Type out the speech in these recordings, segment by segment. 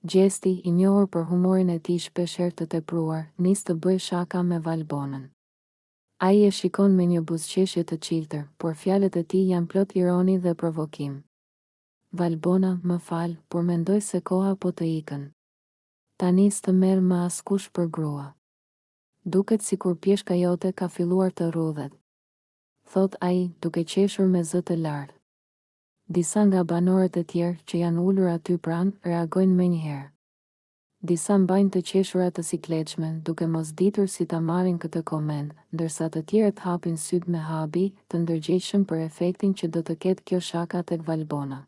Gjesti, i njohur për humorin e tij shpeshherë të tepruar, nis të bëj shaka me Valbonën. Ai e shikon me një buzëqeshje të çiltër, por fjalët e tij janë plot ironi dhe provokim. Valbona, më fal, por mendoj se koha po të ikën. Tani s'të merr më askush për grua. Duket sikur pjeshka jote ka filluar të rrudhet, thot ai, duke qeshur me zë të lartë. Disa nga banorët e tjerë që janë ulur aty pranë reagojnë menjëherë. Disa mbajnë të qeshurat të sikletshme, duke mos ditur si ta marrin këtë koment, ndërsa të tjerët hapin syt me habi të ndërgjegjshëm për efektin që do të ketë kjo shaka tek Valbona.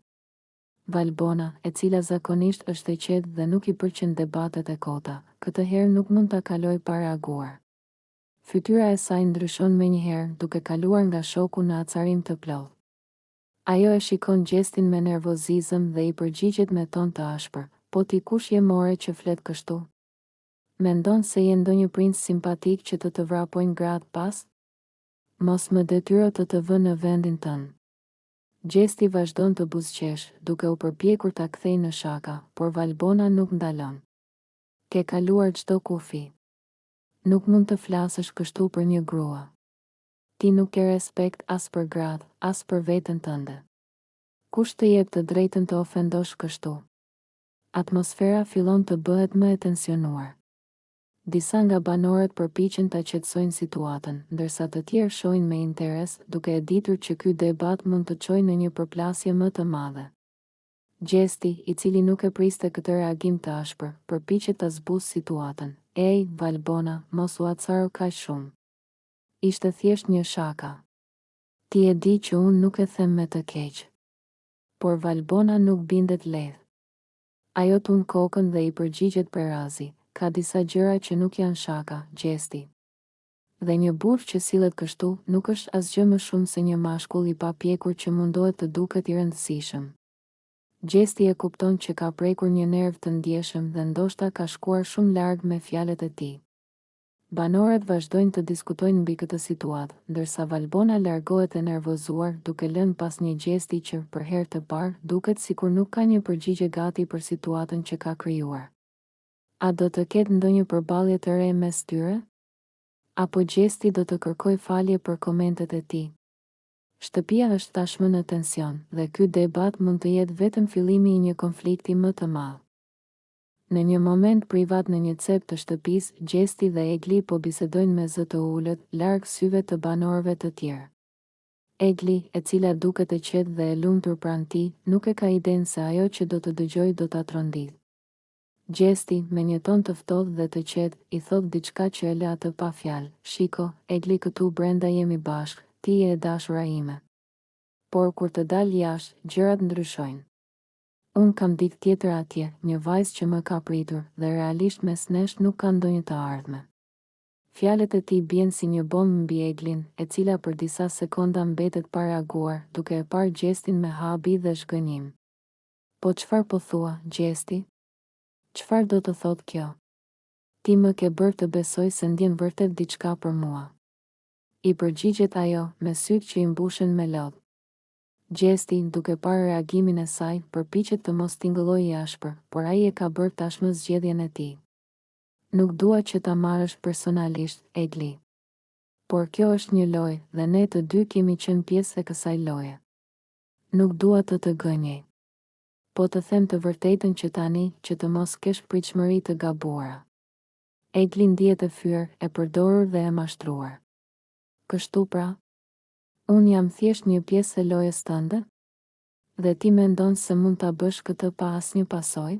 Valbona, e cila zakonisht është e qetë dhe nuk i pëlqen debatet e kota, këtë herë nuk mund ta kaloj pa reaguar. Fytyra e saj ndryshon menjëherë, duke kaluar nga shoku në acarim të plotë. Ajo e shikon Gjestin me nervozizëm dhe i përgjigjet me ton të ashpër. Po ti kush je more që flet kështu? Mendon se je ndonjë princ simpatik që të vrapojnë gratë pas? Mos më detyro të vë në vendin tënd. Gjesti vazhdon të buzëqesh, duke u përpjekur ta kthejë në shaka, por Valbona nuk ndalon. Ke kaluar çdo kufi. Nuk mund të flasësh kështu për një grua. Ti nuk ke respekt as për gratë, as për veten tënde. Kush të jep të drejtën të ofendosh kështu? Atmosfera fillon të bëhet më e tensionuar. Disa nga banorët përpiqen ta qetësojnë situatën, ndërsa të tjerë shohin me interes, duke e ditur që ky debat mund të çojë në një përplasje më të madhe. Gjesti, i cili nuk e priste këtë reagim të ashpër, përpiqet ta zbusë situatën. Ej, Valbona, mos u acaro kaq shumë. Ishte thjesht një shaka. Ti e di që unë nuk e them me të keq. Por Valbona nuk bindet lehtë. Ajo tun kokën dhe i përgjigjet perazi, ka disa gjëra që nuk janë shaka, Gjesti. Dhe një burr që sillet kështu nuk është asgjë më shumë se një mashkull i papjekur që mundohet të duket i rëndësishëm. Gjesti e kupton që ka prekur një nerv të ndjeshëm dhe ndoshta ka shkuar shumë larg me fjalët e tij. Banorët vazhdojnë të diskutojnë mbi këtë situatë, ndërsa Valbona largohet e nervozuar, duke lënë pas një gjesti që, për herë të parë, duket sikur nuk ka një përgjigje gati për situatën që ka krijuar. A do të ketë ndonjë përballje të re mes tyre? Apo Gjesti do të kërkoj falje për komentet e tij? Shtëpia është tashmë në tension, dhe ky debat mund të jetë vetëm fillimi i një konflikti më të madh. Në një moment privat në një cep të shtëpisë, Gjesti dhe Egli po bisedojnë me zë të ulët, larg syve të banorëve të tjerë. Egli, e cila duket e qetë dhe e lumtur pranë tij, nuk e ka idenë se ajo që do të dëgjojë do ta tronditë. Gjesti, me një ton të ftohtë dhe të qetë, i thot diçka që e lë atë pa fjalë. Shiko, Egli, këtu brenda jemi bashkë, ti je e dashura ime. Por kur të dal jashtë, gjërat ndryshojnë. Unë kam ditë tjetër atje, një vajzë që më ka pritur, dhe realisht mes nesh nuk ka ndonjë të ardhme. Fjalët e tij bien si një bombë mbi Eglin, e cila për disa sekonda mbetet pa reaguar, duke e parë Gjestin me habi dhe zhgënjim. Po çfarë po thua, Gjesti? Çfarë do të thotë kjo? Ti më ke bërë të besoj se ndjen vërtet diçka për mua. I përgjigjet ajo, me sytë që i mbushen me lodhë. Gjesti, duke parë reagimin e saj, përpiqet të mos tingëllojë i ashpër, por ai e ka bërë tashmë zgjedhjen e tij. Nuk dua që ta marrësh personalisht, Egli. Por kjo është një lojë, dhe ne të dy kemi qenë pjesë e kësaj loje. Nuk dua të gënjej. Po të them të vërtetën që tani, që të mos kesh pritshmëri të gabuara. Egli ndihet e fyer, e përdorur dhe e mashtruar. Kështu pra? Unë jam thjesht një pjesë e lojës tënde? Dhe ti mendon se mund ta bësh këtë pa asnjë pasojë?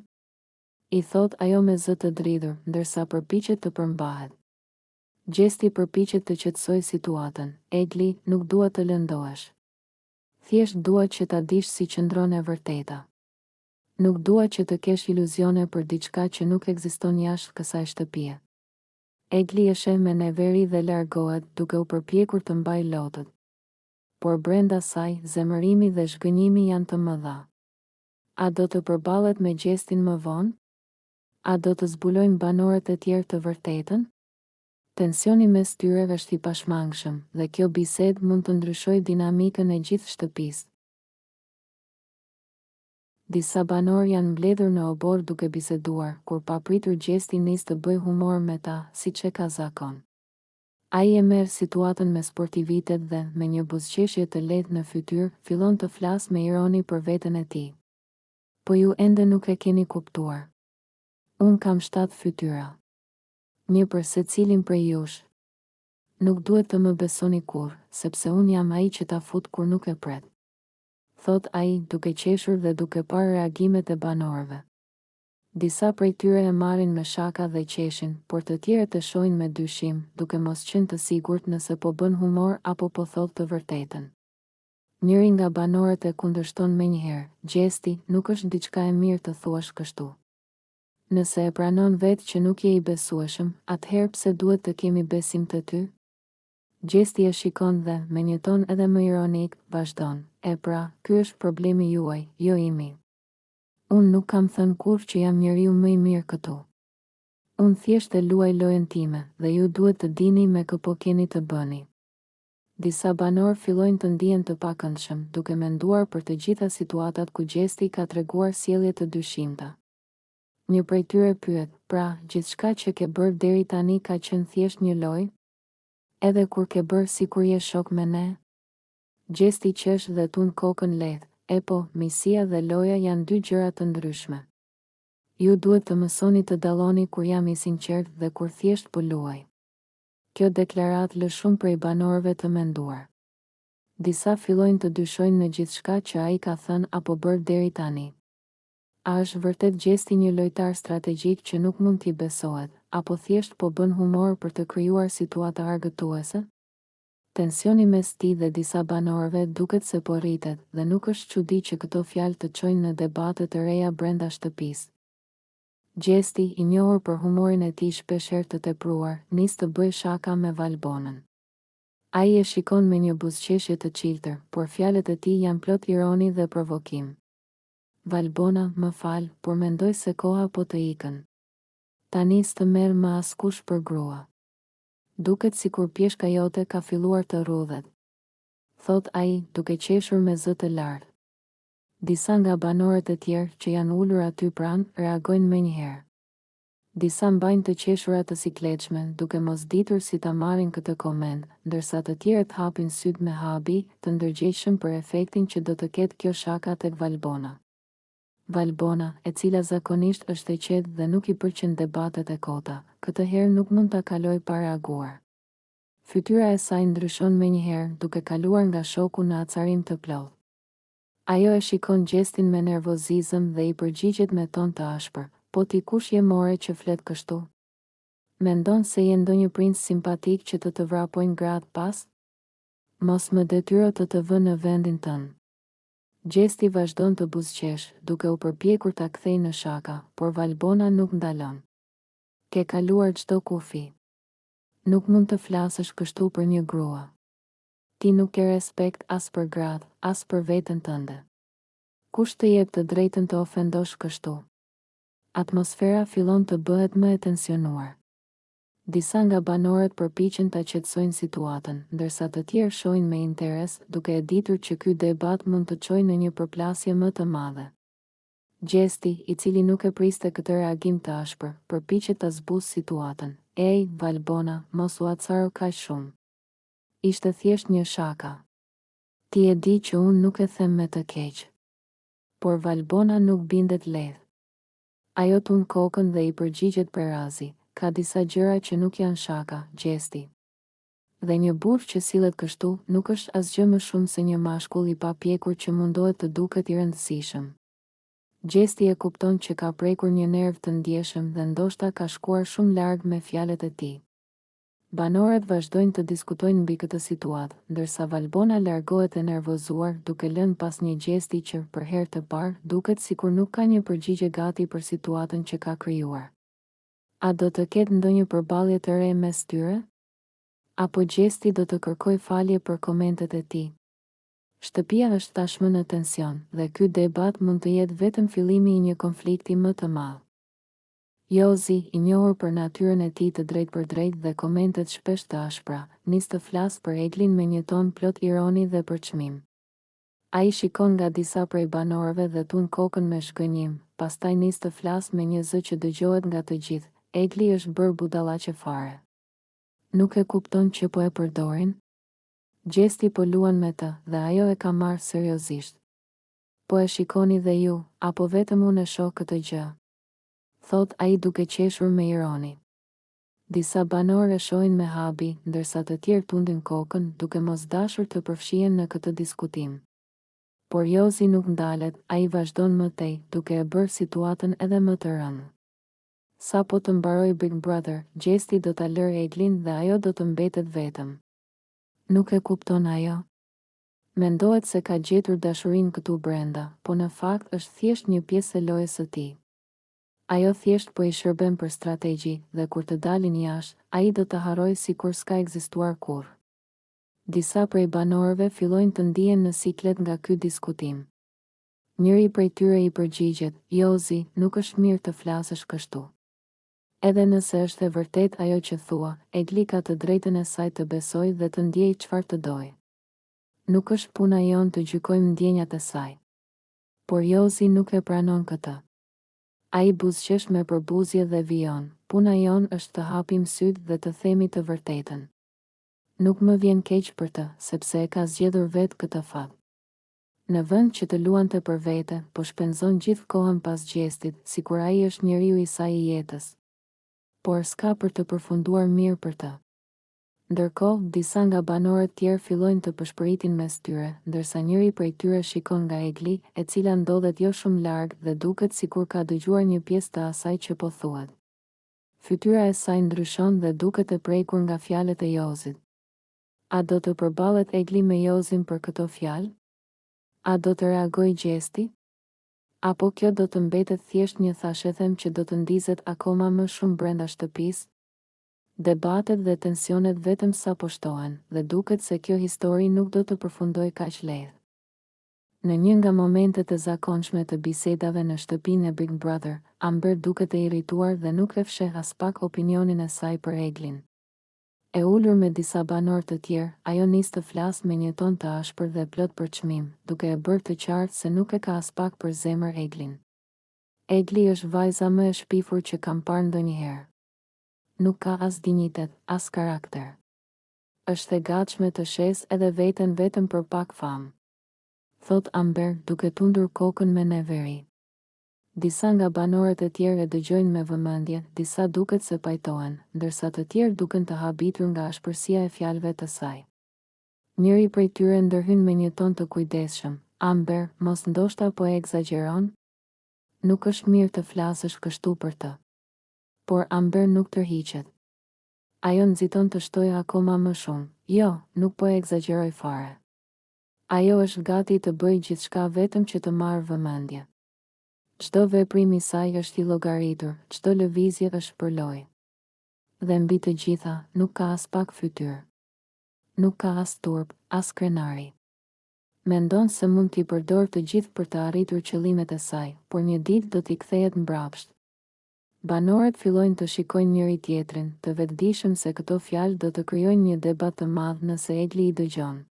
I thot ajo me zë të dridhur, ndërsa përpiqet të përmbahet. Gjesti përpiqet të qetësojë situatën. Egli, nuk dua të lëndohesh. Thjesht dua që ta dish si qëndron e vërteta. Nuk dua që të kesh iluzione për diçka që nuk ekziston jashtë kësaj shtëpie. Egli e sheh me neveri dhe largohet, duke u përpjekur të mbajë lotët. Por brenda saj, zemërimi dhe zhgënjimi janë të mëdha. A do të përballet me Gjestin më vonë? A do të zbulojnë banorët e tjerë të vërtetën? Tensioni mes tyre është i pashmangshëm, dhe kjo bisedë mund të ndryshojë dinamikën e gjithë shtëpisë. Disa banor janë mbledhur në obor duke biseduar, kur papritur Gjesti nis të bëj humor me ta, siç e ka zakon. Ai e merr situatën me sportivitet dhe, me një buzëqeshje të lehtë në fytyrë, fillon të flasë me ironi për veten e tij. Po ju ende nuk e keni kuptuar. Unë kam 7 fytyra. Një për secilin prej jush. Nuk duhet të më besoni kurrë, sepse unë jam ai që ta fut kur nuk e pret. Thot ai, duke qeshur dhe duke parë reagimet e banorëve. Disa prej tyre e marrin me shaka dhe qeshin, por të tjerët e shohin me dyshim, duke mos qenë të sigurt nëse po bën humor apo po thot të vërtetën. Njëri nga banorët e kundërshton menjëherë, Gjesti, nuk është diçka e mirë të thuash kështu. Nëse e pranon vetë që nuk je i besueshëm, atëherë pse duhet të kemi besim të ty? Gjesti e shikon dhe, me një ton edhe më ironik, vazhdon, e pra, ky është problemi juaj, jo imi. Unë nuk kam thënë kurrë që jam njeriu më i mirë këtu. Unë thjesht e luaj lojën time, dhe ju duhet të dini me kë po keni të bëni. Disa banor fillojnë të ndihen të pakëndshëm, duke menduar për të gjitha situatat ku Gjesti ka treguar sjellje të dyshimta. Një prej tyre pyet, pra, gjithçka që ke bërë deri tani ka qenë thjesht një lojë? Edhe kur ke bërë sikur je shok me ne? Gjesti qesh dhe tund kokën lehtë, e po, misia dhe loja janë dy gjëra të ndryshme. Ju duhet të mësoni të dalloni kur jam i sinqert dhe kur thjesht po luaj. Kjo deklarat lë shumë prej banorëve të menduar. Disa fillojnë të dyshojnë në gjithçka që ai ka thënë apo bërë deri tani. A është vërtet Gjesti një lojtar strategjik që nuk mund t'i besohet, apo thjesht po bën humor për të krijuar situata argëtuese? Tensioni mes tij dhe disa banorëve duket se po rritet, dhe nuk është çudi që këto fjalë të çojnë në debate të reja brenda shtëpisë. Gjesti, i njohur për humorin e tij shpeshherë të tepruar, nis të bëj shaka me Valbonën. Ai e shikon me një buzëqeshje të çiltër, por fjalët e tij janë plot ironi dhe provokim. Valbona, më fal, por mendoj se koha po të ikën. Tani s'të merr më askush për grua. Duket sikur pjeshka jote ka filluar të rrudhet. Thot ai, duke qeshur me zë të lartë. Disa nga banorët e tjerë që janë ulur aty pranë, reagojnë menjëherë. Disa mbajnë të qeshura të sikletshme, duke mos ditur si ta marrin këtë koment, ndërsa të tjerët hapin syt me habi, të ndërgjegjshëm për efektin që do të ketë kjo shaka tek Valbona. Valbona, e cila zakonisht është e qetë dhe nuk i pëlqen debatet e kota, këtë herë nuk mund ta kaloj pa reaguar. Fytyra e saj ndryshon menjëherë, duke kaluar nga shoku në acarim të plotë. Ajo e shikon Gjestin me nervozizëm dhe i përgjigjet me ton të ashpër, po ti kush je more që flet kështu? Mendon se je ndonjë princ simpatik që të vrapojnë gratë pas? Mos më detyro të vë në vendin tënd. Gjesti vazhdon të buzëqesh, duke u përpjekur ta kthejë në shaka, por Valbona nuk ndalon. Ke kaluar çdo kufi. Nuk mund të flasësh kështu për një grua. Ti nuk ke respekt as për gratë, as për veten tënde. Kush të jep të drejtën të ofendosh kështu? Atmosfera fillon të bëhet më e tensionuar. Disa nga banorët përpiqen ta qetësojnë situatën, ndërsa të tjerë shohin me interes, duke e ditur që ky debat mund të çojë në një përplasje më të madhe. Gjesti, i cili nuk e priste këtë reagim të ashpër, përpiqet ta zbusë situatën. Ej, Valbona, mos u acaro kaq shumë. Ishte thjesht një shaka. Ti e di që unë nuk e them me të keq. Por Valbona nuk bindet lehtë. Ajo tund kokën dhe i përgjigjet perazi. Ka disa gjëra që nuk janë shaka, Gjesti. Dhe një burrë që sillet kështu nuk është asgjë më shumë se një mashkull i papjekur që mundohet të duket i rëndësishëm. Gjesti e kupton që ka prekur një nerv të ndjeshëm dhe ndoshta ka shkuar shumë larg me fjalët e tij. Banorët vazhdojnë të diskutojnë mbi këtë situatë, ndërsa Valbona largohet e nervozuar, duke lënë pas një gjesti që, për herë të parë, duket sikur nuk ka një përgjigje gati për situatën që ka krijuar. A do të ketë ndonjë përballje të re mes tyre? Apo Gjesti do të kërkoj falje për komentet e tij? Shtëpia është tashmë në tension, dhe ky debat mund të jetë vetëm fillimi i një konflikti më të madh. Jozi, i njohur për natyrën e tij të drejtë për drejtë dhe komentet shpesh të ashpra, nis të flasë për Eglin me një ton plot ironi dhe përçmim. Ai shikon nga disa prej banorëve dhe tun kokën me shgënjim, pastaj nis të flas me një zë që dëgjohet nga të gjithë. Egli është bërë budallaqe fare. Nuk e kupton që po e përdorin? Gjesti po luan me të dhe ajo e ka marrë seriozisht. Po e shikoni dhe ju, apo vetëm unë e shoh këtë gjë? Thot ai duke qeshur me ironi. Disa banorë e shohin me habi, ndërsa të tjerë tundin kokën duke mos dashur të përfshihen në këtë diskutim. Por Jozi nuk ndalet, ai vazhdon më tej, duke e bërë situatën edhe më të rëndë. Sa po të mbaroj Big Brother, Gjesti do ta lërë Eglin dhe ajo do të mbetet vetëm. Nuk e kupton ajo. Mendohet se ka gjetur dashurinë këtu brenda, po në fakt është thjesht një pjesë e lojës së tij. Ajo thjesht po i shërben për strategji dhe kur të dalin jashtë, ai do të harrojë sikur s'ka ekzistuar kurrë. Disa prej banorëve fillojnë të ndihen në siklet nga ky diskutim. Njëri prej tyre i përgjigjet, Jozi, nuk është mirë të flasësh kështu. Edhe nëse është e vërtet ajo që thua, Egli ka të drejtën e saj të besoj dhe të ndjej çfarë të doj. Nuk është puna jon të gjykojmë ndjenjat e saj. Por Jozi nuk e pranon këtë. Ai buzëqesh me përbuzje dhe vijon, puna jon është të hapim sytë dhe të themi të vërtetën. Nuk më vjen keq për të, sepse e ka zgjedhur vetë këtë fat. Në vend që të luante për vete, po shpenzon gjithë kohën pas Gjestit, sikur ai është njeriu i saj i jetës. Por s'ka për të përfunduar mirë për të. Ndërkohë, disa nga banorët tjerë fillojnë të pëshpëritin mes tyre, ndërsa njëri prej tyre shikon nga Egli, e cila ndodhet jo shumë larg dhe duket sikur ka dëgjuar një pjesë të asaj që po thuhet. Fytyra e saj ndryshon dhe duket e prekur nga fjalët e Jozit. A do të përballet Egli me Jozin për këto fjalë? A do të reagojë Gjesti? Apo kjo do të mbetet thjesht një thashethem që do të ndizet akoma më shumë brenda shtëpisë? Debatet dhe tensionet vetëm sa po shtohen dhe duket se kjo histori nuk do të përfundojë kaq lehtë. Në një nga momentet e zakonshme të bisedave në shtëpinë e Big Brother, Amber duket e irrituar dhe nuk e fsheh as pak opinionin e saj për Eglin. E ulur me disa banorë të tjerë, ajo nis të flasë me një ton të ashpër dhe plot për çmim, duke e bërë të qartë se nuk e ka as pak për zemër Eglin. Egli është vajza më e shpifur që kam parë ndonjëherë. Nuk ka as dinjitet, as karakter. Është e gatshme të shes edhe veten vetëm për pak famë. Thot Amber duke tundur kokën me neveri. Disa nga banorët e tjerë e dëgjojnë me vëmendje, disa duket se pajtohen, ndërsa të tjerë duken të habitur nga ashpërsia e fjalëve të saj. Njëri prej tyre ndërhyn me një ton të kujdesshëm, Amber, mos ndoshta po e egzageron? Nuk është mirë të flasësh kështu për të. Por Amber nuk tërhiqet. Ajo nxiton të shtojë akoma më shumë, jo, nuk po e egzageroj fare. Ajo është gati të bëjë gjithçka vetëm që të marrë vëmendje. Çdo veprim i saj është i llogaritur, çdo lëvizje është për lojë. Dhe mbi të gjitha, nuk ka as pak fytyrë. Nuk ka as turp, as krenari. Mendon se mund t'i përdor të gjithë për të arritur qëllimet e saj, por një ditë do t'i kthehet mbrapsht. Banorët fillojnë të shikojnë njëri tjetrin, të vetëdijshëm se këto fjalë do të krijojnë një debat të madh nëse Egli i dëgjon.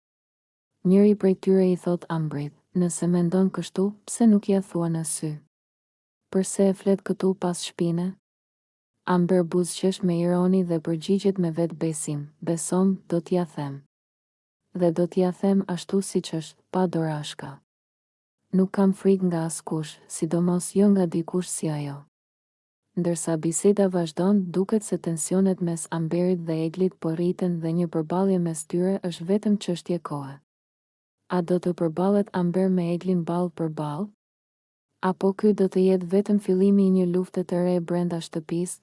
Njëri prej tyre i thot Ambrit, nëse mendon kështu, pse nuk ja thua në sy? Përse e flet këtu pas shpine? Amber buzëqesh me ironi dhe përgjigjet me vetë besim, besom, do t'ja them. Dhe do t'ja them ashtu siç është, pa dorashka. Nuk kam frikë nga askush, sidomos jo nga dikush si ajo. Ndërsa biseda vazhdon, duket se tensionet mes Amberit dhe Eglit po rriten dhe një përballje mes tyre është vetëm çështje kohe. A do të përballet Amber me Eglin ball për ball? Apo ky do të jetë vetëm fillimi i një lufte të re brenda shtëpisë?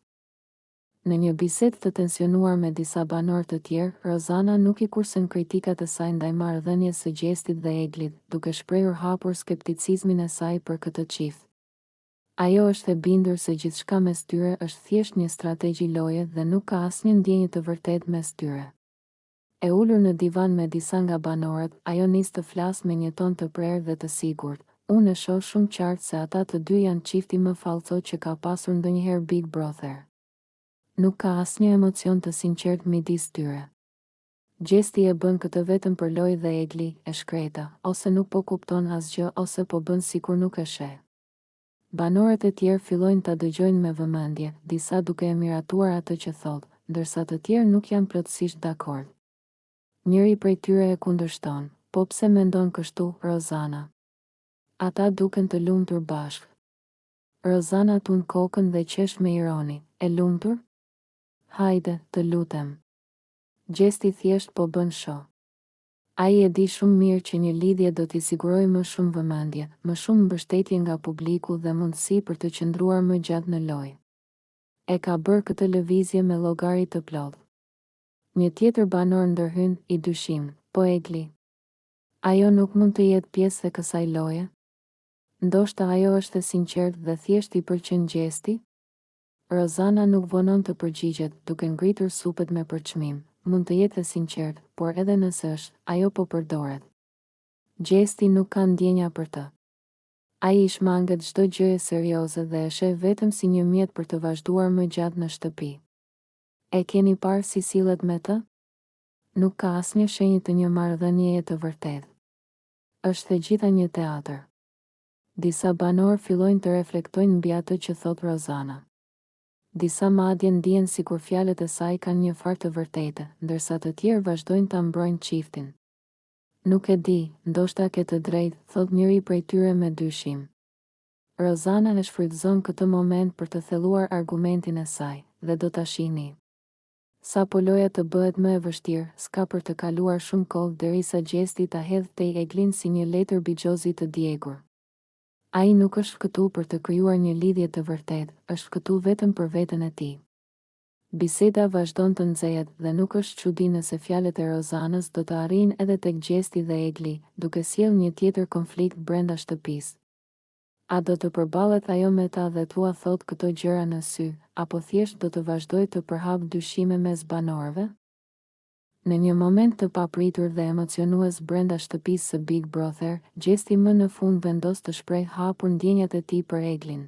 Në një bisedë të tensionuar me disa banorë të tjerë, Rozana nuk i kursen kritikat e saj ndaj marrëdhënies së Gjestit dhe Eglit, duke shprehur hapur skepticizmin e saj për këtë çift. Ajo është e bindur se gjithçka mes tyre është thjesht një strategji loje dhe nuk ka asnjë ndjenjë të vërtetë mes tyre. E ulur në divan me disa nga banorët, ajo nis të flasë me një ton të prerë dhe të sigurt. Unë e shoh shumë qartë se ata të dy janë çifti më fallçot që ka pasur ndonjëherë Big Brother. Nuk ka asnjë emocion të sinqert midis tyre. Gjesti e bën këtë vetëm për lojë dhe Egli e shkreta, ose nuk po kupton asgjë ose po bën sikur nuk e sheh. Banorët e tjerë fillojnë ta dëgjojnë me vëmendje, disa duke e miratuar atë që thot, ndërsa të tjerë nuk janë plotësisht dakord. Njëri prej tyre e kundërshton, po pse mendon kështu, Rozana? Ata duken të lumtur bashkë. Rozana tund kokën dhe qesh me ironi, e lumtur? Hajde, të lutem. Gjesti thjesht po bën shoh. Ai e di shumë mirë që një lidhje do t'i sigurojë më shumë vëmendje, më shumë mbështetje nga publiku dhe mundësi për të qëndruar më gjatë në lojë. E ka bërë këtë lëvizje me llogari të plotë. Një tjetër banor ndërhyn, i dyshim, po Egli. Ajo nuk mund të jetë pjesë e kësaj loje? Ndoshta ajo është e sinqertë dhe thjesht i pëlqen Gjesti? Rozana nuk vonon të përgjigjet, duke ngritur supet me përçmim. Mund të jetë e sinqertë, por edhe nëse është, ajo po përdoret. Gjesti nuk ka ndjenja për të. Ai i shmanget çdo gjë e serioze dhe e sheh vetëm si një mjet për të vazhduar më gjatë në shtëpi. E keni parë si sillet me të? Nuk ka asnjë shenjë të një marrëdhënieje të vërtetë. Është e gjitha një teatër. Disa banor fillojnë të reflektojnë mbi atë që thot Rozana. Disa madje ndihen sikur fjalët e saj kanë një farë të vërtetë, ndërsa të tjerë vazhdojnë ta mbrojnë çiftin. Nuk e di, ndoshta ke të drejtë, thot njëri prej tyre me dyshim. Rozana e shfrytëzon këtë moment për të thelluar argumentin e saj, dhe do ta shihni. Sa po loja të bëhet më e vështirë, s'ka për të kaluar shumë kohë derisa Gjesti ta hedhë tej Eglin si një letër bigjozi të djegur. Ai nuk është këtu për të krijuar një lidhje të vërtetë, është këtu vetëm për veten e tij. Biseda vazhdon të nxehet dhe nuk është çudi nëse fjalët e Rozanës do të arrijnë edhe tek Gjesti dhe Egli, duke sjellë një tjetër konflikt brenda shtëpisë. A do të përballet ajo me ta dhe t'ua thot këto gjëra në sy, apo thjesht do të vazhdoj të përhap dyshime mes banorëve? Në një moment të papritur dhe emocionues brenda shtëpisë së Big Brother, Gjesti më në fund vendos të shprehë hapur ndjenjat e tij për Eglin.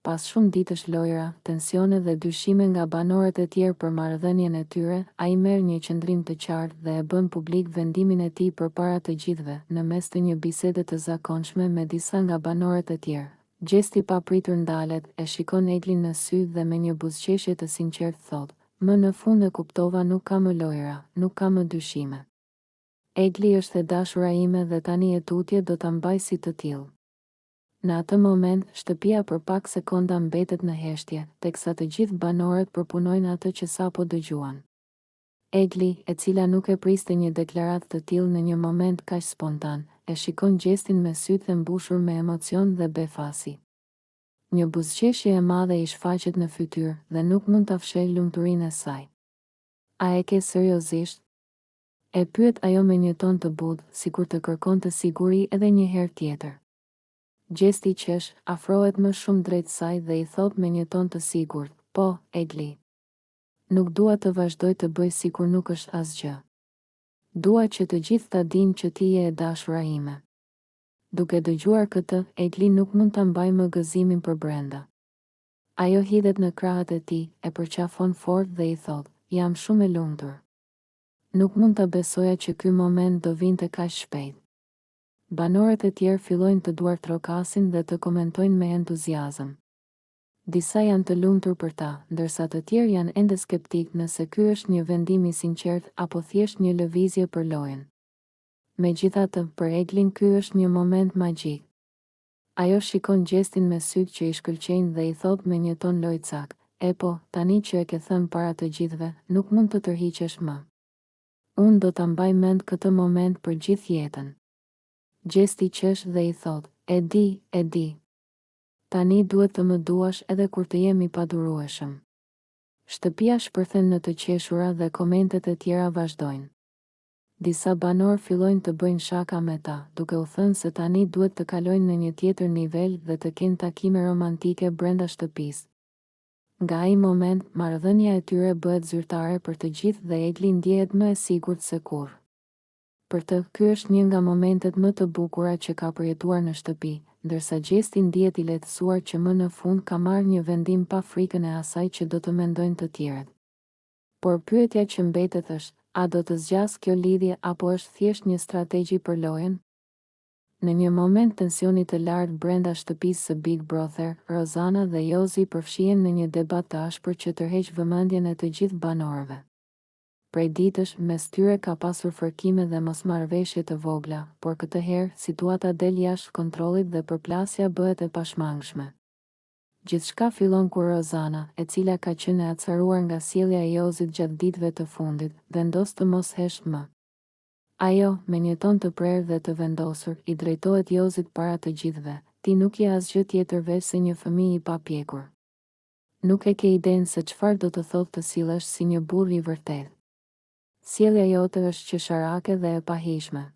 Pas shumë ditësh lojra, tensione dhe dyshime nga banorët e tjerë për marrëdhënien e tyre, ai merr një qëndrim të qartë dhe e bën publik vendimin e tij përpara të gjithëve, në mes të një bisede të zakonshme me disa nga banorët e tjerë. Gjesti papritur ndalet, e shikon Eglin në sy dhe me një buzëqeshje të sinqertë thotë: "Më në fund e kuptova, nuk ka më lojra, nuk ka më dyshime. Egli është e dashura ime dhe tani e tutje do ta mbaj si të tillë." Në atë moment, shtëpia për pak sekonda mbetet në heshtje, teksa të gjithë banorët përpunojnë atë që sapo dëgjuan. Egli, e cila nuk e priste një deklaratë të tillë në një moment kaq spontan, e shikon Gjestin me sytë e mbushur me emocion dhe befasi. Një buzëqeshje e madhe i shfaqet në fytyrë dhe nuk mund ta fshehë lumturinë e saj. "A e ke seriozisht?" e pyet ajo me një ton të butë, sikur të kërkonte siguri edhe një herë tjetër. Gjesti qesh, afrohet më shumë drejt saj dhe i thot me një ton të sigurt: "Po, Egli. Nuk dua të vazhdoj të bëj sikur nuk është asgjë. Dua që të gjithë ta dinë që ti je e dashura ime." Duke dëgjuar këtë, Egli nuk mund ta mbajë më gëzimin për brenda. Ajo hidhet në krahët e tij, e përqafon fort dhe i thot: "Jam shumë e lumtur. Nuk mund ta besoja që ky moment do vinte kaq shpejt." Banorët e tjerë fillojnë të duartrokasin dhe të komentojnë me entuziazëm. Disa janë të lumtur për ta, ndërsa të tjerë janë ende skeptik nëse ky është një vendim i sinqert apo thjesht një lëvizje për lojën. Megjithatë, për Eglin ky është një moment magjik. Ajo shikon Gjestin me sytë që i shkëlqejnë dhe i thot me një ton lojcak: "E po, tani që e ke thënë para të gjithëve, nuk mund të tërhiqesh më. Unë do ta mbaj mend këtë moment për gjithë jetën." Gjesti qesh dhe i thot: E di. Tani duhet të më duash edhe kur të jemi padurueshëm." Shtëpia shpërthen në të qeshura dhe komentet e tjera vazhdojnë. Disa banor fillojnë të bëjnë shaka me ta, duke u thënë se tani duhet të kalojnë në një tjetër nivel dhe të kenë takime romantike brenda shtëpisë. Nga ai moment, marrëdhënia e tyre bëhet zyrtare për të gjithë dhe Egli ndjehet më e sigurt se kurrë. Për të, ky është një nga momentet më të bukura që ka përjetuar në shtëpi, ndërsa Gjesti ndihet i lehtësuar që më në fund ka marrë një vendim pa frikën e asaj që do të mendojnë të tjerët. Por pyetja që mbetet është: A do të zgjas kjo lidhje apo është thjesht një strategji për lojën? Në një moment tensioni të lartë brenda shtëpisë së Big Brother, Rozana dhe Jozi përfshihen në një debat të ashpër që tërheq vëmendjen e të gjithë banorëve. Prej ditësh, mes tyre ka pasur fërkime dhe mosmarrëveshje të vogla, por këtë herë situata del jashtë kontrollit dhe përplasja bëhet e pashmangshme. Gjithçka fillon kur Rozana, e cila ka qenë e acaruar nga sjellja e Jozit gjatë ditëve të fundit, vendos të mos hesh më. Ajo, me një ton të prerë dhe të vendosur, i drejtohet Jozit para të gjithëve: ti nuk je asgjë tjetër veç se një fëmijë i papjekur. Nuk e ke idenë se çfarë do të thotë të sillesh si një burr i vërtetë. Sjellja jote është qesharake dhe e pahishme.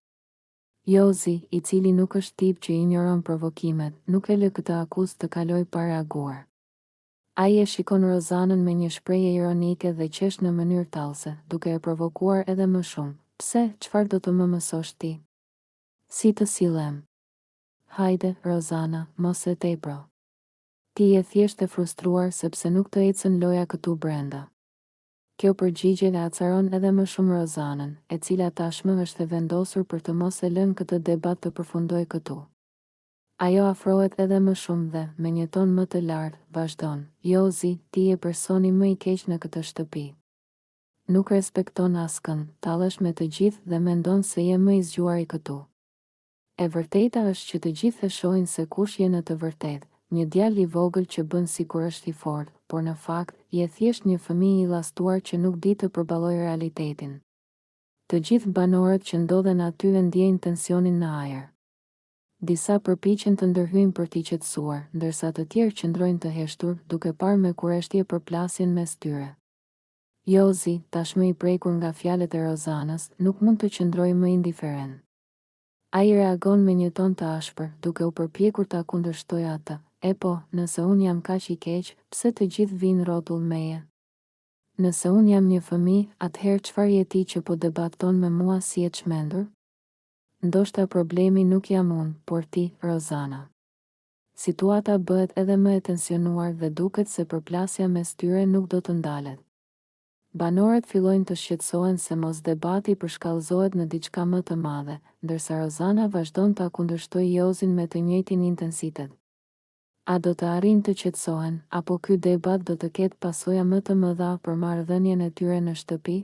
Jozi, i cili nuk është tip që injoron provokimet, nuk e lë këtë akuzë të kalojë pa reaguar. Ai e shikon Rozanën me një shprehje ironike dhe qesh në mënyrë tallëse, duke e provokuar edhe më shumë. Pse, çfarë do të më mësosh ti? Si të sillem? Hajde, Rozana, mos e tepro. Ti je thjesht e frustruar sepse nuk të ecën loja këtu brenda. Kjo përgjigje e acaron edhe më shumë Rozanën, e cila tashmë është e vendosur për të mos e lënë këtë debat të përfundojë këtu. Ajo afrohet edhe më shumë dhe, me një ton më të lartë, vazhdon: Jozi, ti je personi më i keq në këtë shtëpi. Nuk respekton askën, tallesh me të gjithë dhe mendon se je më i zgjuari këtu. E vërteta është që të gjithë e shohin se kush je në të vërtetë, një djalë i vogël që bën sikur është i fortë, por në fakt je thjesht një fëmijë i llastuar që nuk di të përballojë realitetin. Të gjithë banorët që ndodhen aty ndjejnë tensionin në ajër. Disa përpiqen të ndërhyjnë për t'i qetësuar, ndërsa të tjerë qëndrojnë të heshtur, duke parë me kurreshtje përplasjen mes tyre. Jozi, tashmë i prekur nga fjalët e Rozanës, nuk mund të qëndrojë më indiferent. Ai reagon me një ton të ashpër, duke u përpjekur ta kundërshtojë atë: e po, nëse unë jam kaq i keq, pse të gjithë vinë rrotull meje? Nëse unë jam një fëmijë, atëherë çfarë je ti që po debaton me mua si e çmendur? Ndoshta problemi nuk jam unë, por ti, Rozana. Situata bëhet edhe më e tensionuar dhe duket se përplasja mes tyre nuk do të ndalet. Banorët fillojnë të shqetësohen se mos debati përshkallëzohet në diçka më të madhe, ndërsa Rozana vazhdon ta kundërshtojë Jozin me të njëjtin intensitet. A do të arrijnë të qetësohen, apo ky debat do të ketë pasoja më të mëdha për marrëdhënien e tyre në shtëpi?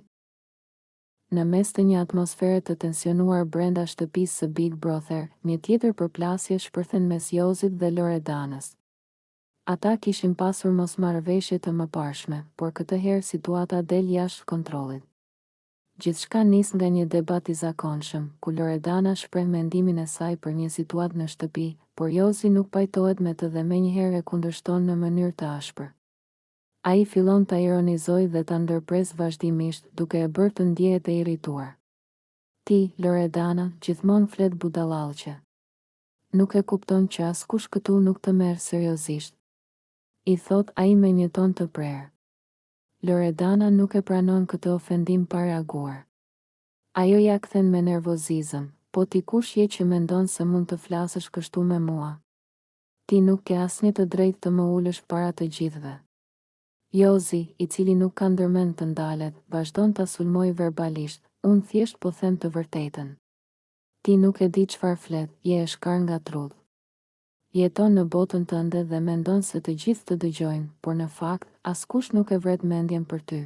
Në mes të një atmosfere të tensionuar brenda shtëpisë së Big Brother, një tjetër përplasje shpërthen mes Jozit dhe Loredanës. Ata kishin pasur mosmarrëveshje të mëparshme, por këtë herë situata del jashtë kontrollit. Gjithçka nis nga një debat i zakonshëm, ku Loredana shpreh mendimin e saj për një situatë në shtëpi, por Jozi nuk pajtohet me të dhe menjëherë e kundërshton në mënyrë të ashpër. Ai fillon ta ironizojë dhe ta ndërpres vazhdimisht, duke e bërë të ndjehet e irrituar. Ti, Loredana, gjithmonë flet budallallqe. Nuk e kupton që askush këtu nuk të merr seriozisht, i thot ai me një ton të prerë. Loredana nuk e pranon këtë ofendim pa reaguar. Ajo ja kthen me nervozizëm: po ti kush je që mendon se mund të flasësh kështu me mua? Ti nuk ke asnjë të drejtë të më ulësh para të gjithëve. Jozi, i cili nuk ka ndërmend të ndalet, vazhdon ta sulmojë verbalisht: unë thjesht po them të vërtetën. Ti nuk e di çfarë flet, je e shkar nga trudh. Jeton në botën tënde dhe mendon se të gjithë të dëgjojnë, por në fakt, askush nuk e vret mendjen për ty.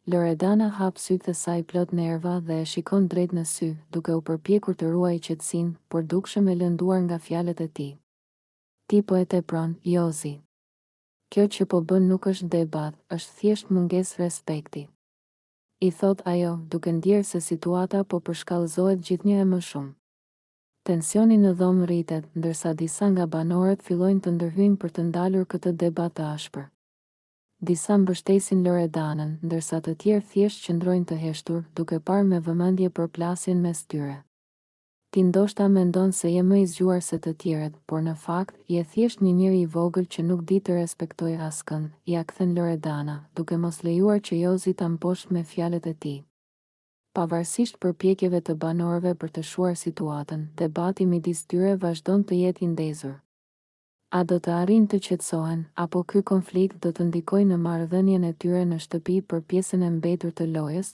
Loredana hap sytë e saj plot nerva dhe e shikon drejt në sy, duke u përpjekur të ruajë qetësinë, por dukshëm e lënduar nga fjalët e tij. Ti po e tepron, Jozi. Kjo që po bën nuk është debat, është thjesht mungesë respekti. I thot ajo, duke ndjerë se situata po përshkallëzohet gjithnjë e më shumë. Tensioni në dhomë rritet, ndërsa disa nga banorët fillojnë të ndërhyjnë për të ndalur këtë debat të ashpër. Disa mbështesin Loredanën, ndërsa të tjerë thjesht qëndrojnë të heshtur, duke parë me vëmendje përplasjen mes tyre. Ti ndoshta mendon se je më i zgjuar se të tjerët, por në fakt, je thjesht një njeri i vogël që nuk di të respektojë askën, ja kthen Loredana, duke mos lejuar që Jozi ta mposhtë me fjalët e tij. Pavarësisht përpjekjeve të banorëve për të shuar situatën, debati midis tyre vazhdon të jetë i ndezur. A do të arrijnë të qetësohen, apo ky konflikt do të ndikojë në marrëdhënien e tyre në shtëpi për pjesën e mbetur të lojës?